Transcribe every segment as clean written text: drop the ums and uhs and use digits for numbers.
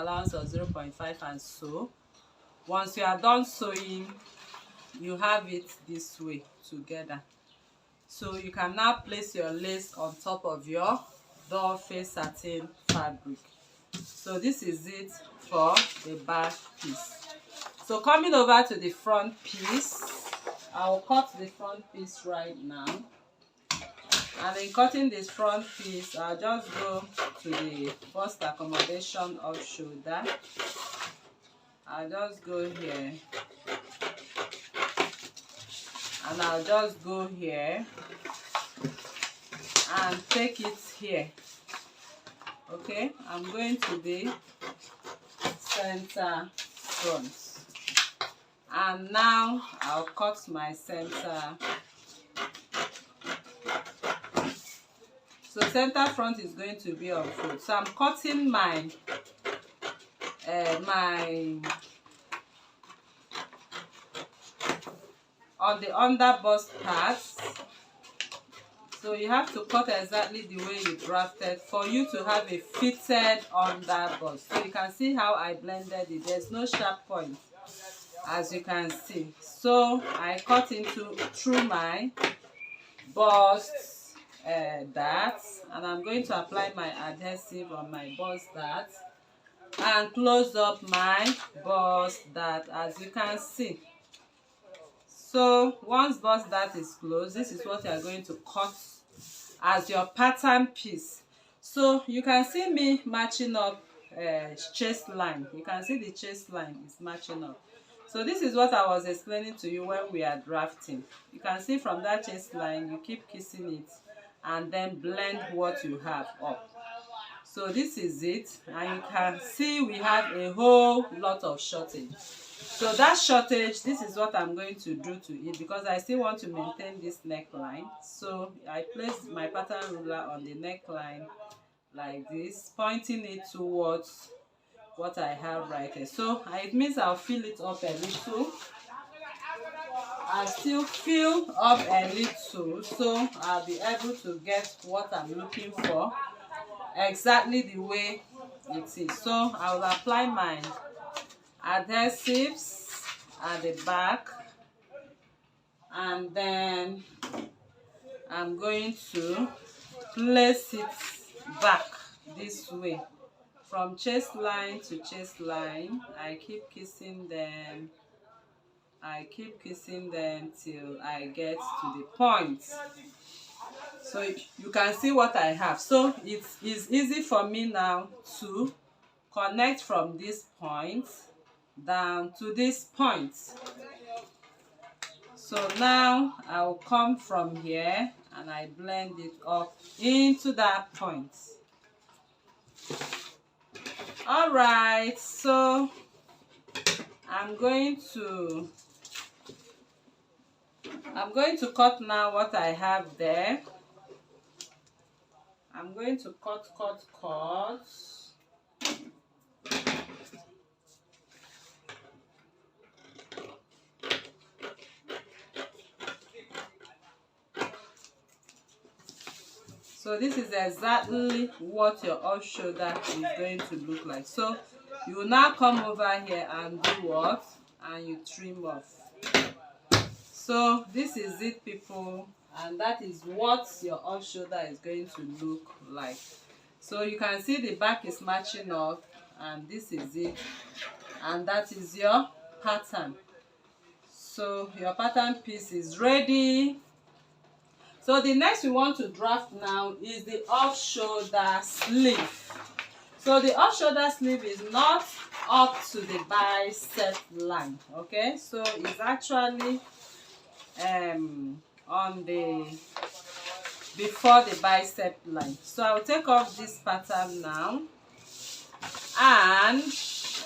allowance of 0.5 and sew. Once you are done sewing, you have it this way together. So you can now place your lace on top of your doll face satin fabric. So this is it for the back piece. So coming over to the front piece, I'll cut the front piece right now. And in cutting this front piece, I'll just go to the bust accommodation of shoulder. I'll just go here. And I'll just go here and take it here. Okay, I'm going to the center front. And now I'll cut my center. So center front is going to be on fold. So I'm cutting my on the under bust part. So you have to cut exactly the way you drafted for you to have a fitted under bust. So you can see how I blended it. There's no sharp point, as you can see. So I cut through my bust dart, and I'm going to apply my adhesive on my bust dart and close up my bust dart, as you can see. So once bust dart is closed, this is what you are going to cut as your pattern piece. So you can see me matching up chest line. You can see the chest line is matching up. So this is what I was explaining to you when we are drafting. You can see from that chest line, you keep kissing it and then blend what you have up. So this is it, and you can see we have a whole lot of shortage. So that shortage, this is what I'm going to do to it, because I still want to maintain this neckline. So I placed my pattern ruler on the neckline like this, pointing it towards what I have right here. So it means I'll fill it up a little. I still fill up a little, so I'll be able to get what I'm looking for exactly the way it is. So I will apply my adhesives at the back, and then I'm going to place it back this way from chest line to chest line. I keep kissing them. I keep kissing them till I get to the point. So you can see what I have. So it is easy for me now to connect from this point down to this point. So now I will come from here and I blend it up into that point. All right, so I'm going to cut now what I have there. I'm going to cut. So this is exactly what your off shoulder is going to look like. So you will now come over here and do what? And you trim off. So this is it, people, and that is what your off shoulder is going to look like. So you can see the back is matching up, and this is it, and that is your pattern. So your pattern piece is ready. So the next we want to draft now is the off shoulder sleeve. So the off shoulder sleeve is not up to the bicep line, okay? So it's actually on the before the bicep line. So I'll take off this pattern now, and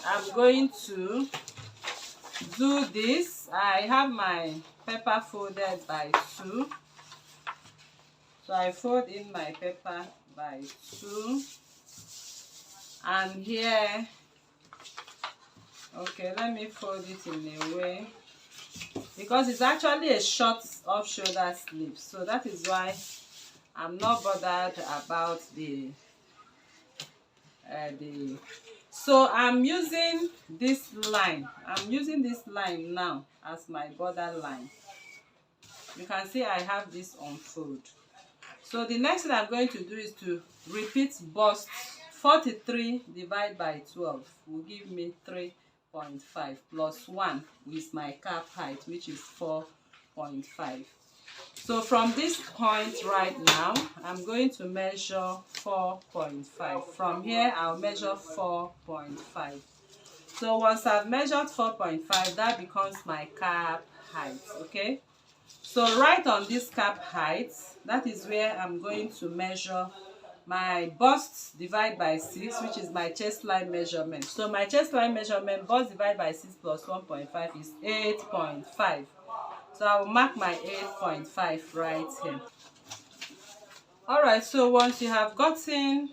I'm going to do this. I have my paper folded by 2. So I fold in my paper by 2, and here, okay, let me fold it in a way, because it's actually a short off shoulder sleeve. So that is why I'm not bothered about the So I'm using this line. I'm using this line now as my border line. You can see I have this unfold. So the next thing I'm going to do is to repeat bust. 43 divided by 12 will give me 3.5 plus 1 is my cap height, which is 4.5. So from this point right now, I'm going to measure 4.5. From here, I'll measure 4.5. So once I've measured 4.5, that becomes my cap height, okay? So right on this cap height, that is where I'm going to measure my bust divided by 6, which is my chest line measurement. So my chest line measurement, bust divided by 6 plus 1.5 is 8.5. So I will mark my 8.5 right here. Alright, so once you have gotten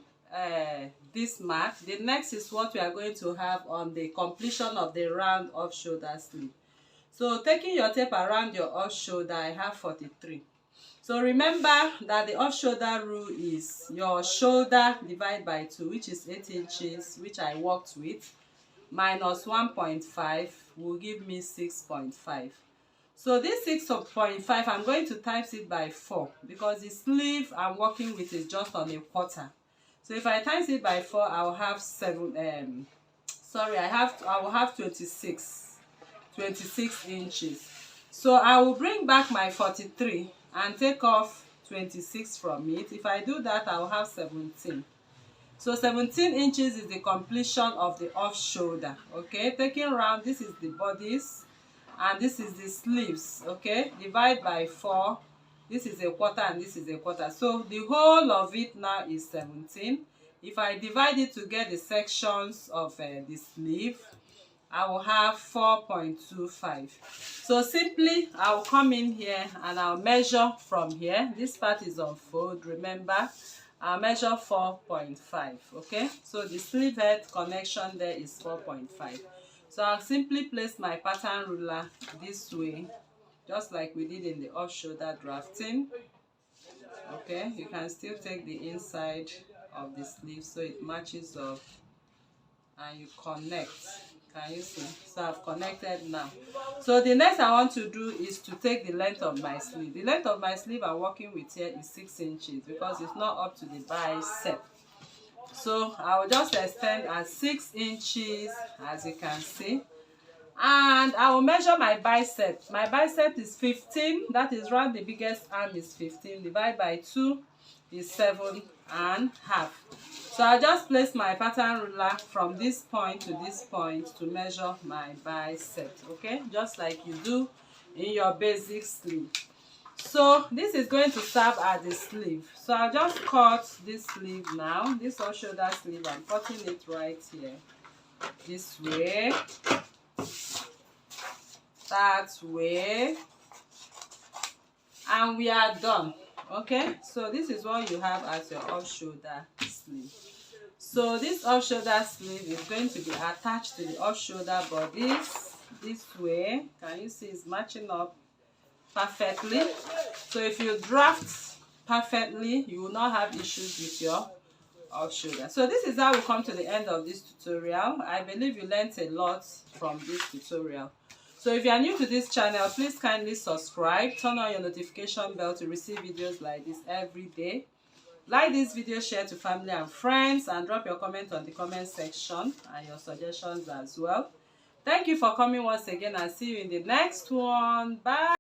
this mark, the next is what we are going to have on the completion of the round off shoulder sleeve. So taking your tape around your off shoulder, I have 43. So remember that the off shoulder rule is your shoulder divided by 2, which is 8 inches, which I worked with, minus 1.5 will give me 6.5. So this 6.5, I'm going to times it by 4 because the sleeve I'm working with is just on a quarter. So if I times it by 4, I will have I will have 26 inches. So I will bring back my 43 and take off 26 from it. If I do that, I will have 17. So 17 inches is the completion of the off shoulder. Okay, taking round, this is the bodice and this is the sleeves. Okay, divide by 4. This is a quarter and this is a quarter. So the whole of it now is 17. If I divide it to get the sections of the sleeve, I will have 4.25. So simply I will come in here and I'll measure from here. This part is on fold, remember. I'll measure 4.5. Okay, so the sleeve head connection there is 4.5. So I'll simply place my pattern ruler this way, just like we did in the off shoulder drafting. Okay, you can still take the inside of the sleeve so it matches up and you connect. Can you see? So I've connected now. So the next I want to do is to take the length of my sleeve. The length of my sleeve I'm working with here is 6 inches because it's not up to the bicep. So I will just extend at 6 inches, as you can see. And I will measure my bicep. My bicep is 15. That is round the biggest arm is 15. Divide by 2 is 7.5. So I'll just place my pattern ruler from this point to this point to measure my bicep. Okay, just like you do in your basic sleeve. So this is going to serve as the sleeve. So I'll just cut this sleeve now. This off shoulder sleeve, I'm cutting it right here. This way. That way. And we are done. Okay, so this is what you have as your off shoulder sleeve. So this off shoulder sleeve is going to be attached to the off shoulder bodice this way. Can you see it's matching up perfectly? So if you draft perfectly, you will not have issues with your off shoulder. So this is how we come to the end of this tutorial. I believe you learned a lot from this tutorial. So if you are new to this channel, please kindly subscribe, turn on your notification bell to receive videos like this every day. Like this video, share to family and friends, and drop your comment on the comment section and your suggestions as well. Thank you for coming once again, and see you in the next one. Bye.